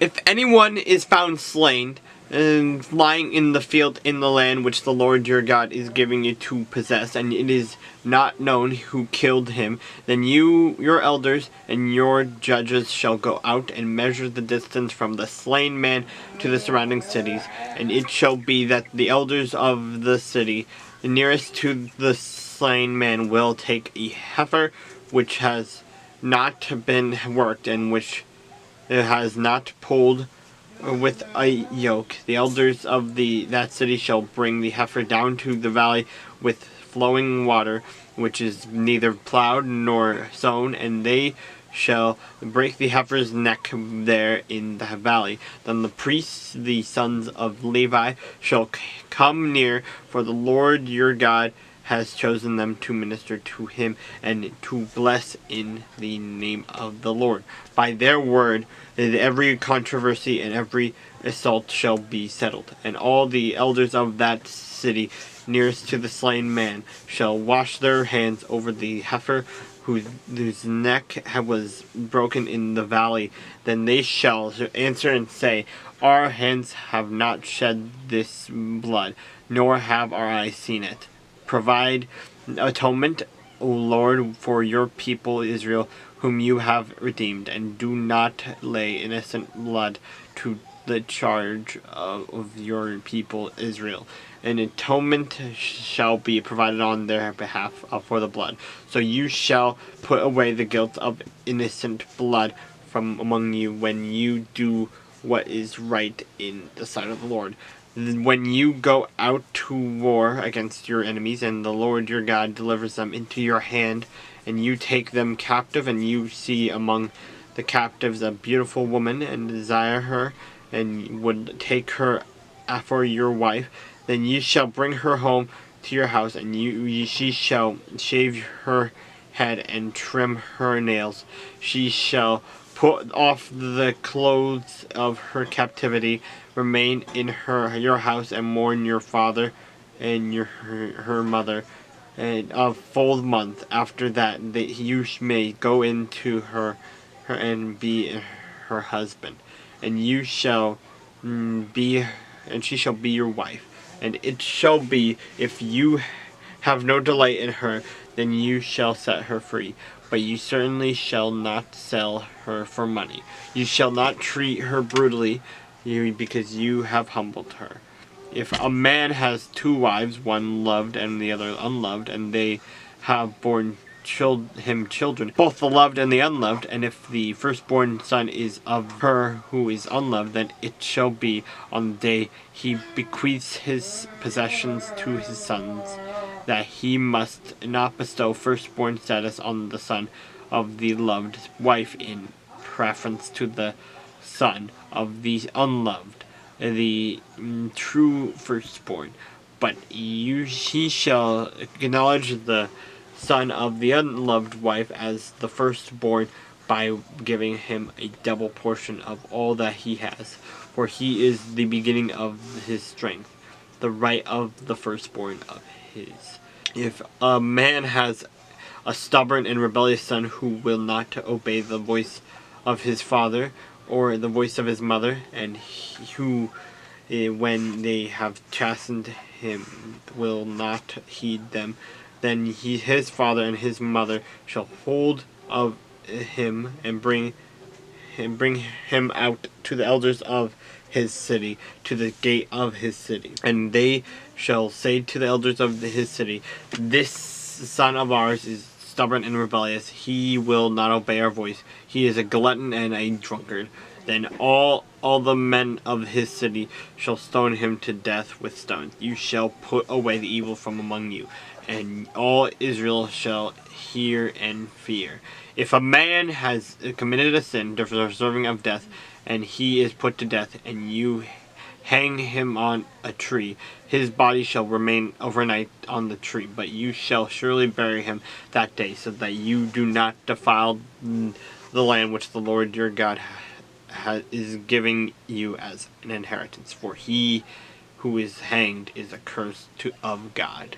If anyone is found slain, and lying in the field in the land which the Lord your God is giving you to possess, and it is not known who killed him, then you, your elders, and your judges shall go out and measure the distance from the slain man to the surrounding cities. And it shall be that the elders of the city nearest to the slain man will take a heifer which has not been worked, and which has not pulled with a yoke. The elders of that city shall bring the heifer down to the valley with flowing water, which is neither plowed nor sown, and they shall break the heifer's neck there in the valley. Then the priests, the sons of Levi, shall come near, for the Lord your God has chosen them to minister to him and to bless in the name of the Lord. By their word, every controversy and every assault shall be settled. And all the elders of that city nearest to the slain man shall wash their hands over the heifer whose neck was broken in the valley. Then they shall answer and say, Our hands have not shed this blood, nor have our eyes seen it. Provide atonement, O Lord, for your people Israel, whom you have redeemed, and do not lay innocent blood to the charge of your people Israel. An atonement shall be provided on their behalf for the blood. So you shall put away the guilt of innocent blood from among you when you do what is right in the sight of the Lord. When you go out to war against your enemies, and the Lord your God delivers them into your hand, and you take them captive, and you see among the captives a beautiful woman, and desire her, and would take her for your wife, then you shall bring her home to your house, and she shall shave her head and trim her nails. She shall put off the clothes of her captivity, remain in your house, and mourn your father and her mother, and a full month. After that, you may go into her and be her husband, and you shall be, and she shall be your wife. And it shall be, if you have no delight in her, then you shall set her free. But you certainly shall not sell her for money. You shall not treat her brutally, because you have humbled her. If a man has two wives, one loved and the other unloved, and they have borne him children, both the loved and the unloved, and if the firstborn son is of her who is unloved, then it shall be on the day he bequeaths his possessions to his sons, that he must not bestow firstborn status on the son of the loved wife in preference to the son of the unloved, the true firstborn. But he shall acknowledge the son of the unloved wife as the firstborn by giving him a double portion of all that he has, for he is the beginning of his strength, the right of the firstborn of his. If a man has a stubborn and rebellious son who will not obey the voice of his father or the voice of his mother, and who, when they have chastened him, will not heed them, then his father and his mother shall hold of him and bring him out to the elders of his city, to the gate of his city. And they shall say to the elders of his city, This son of ours is stubborn and rebellious. He will not obey our voice. He is a glutton and a drunkard. Then all the men of his city shall stone him to death with stones. You shall put away the evil from among you, and all Israel shall hear and fear. If a man has committed a sin deserving of death, and he is put to death, and you hang him on a tree, his body shall remain overnight on the tree, but you shall surely bury him that day, so that you do not defile the land which the Lord your God is giving you as an inheritance. For he who is hanged is accursed of God.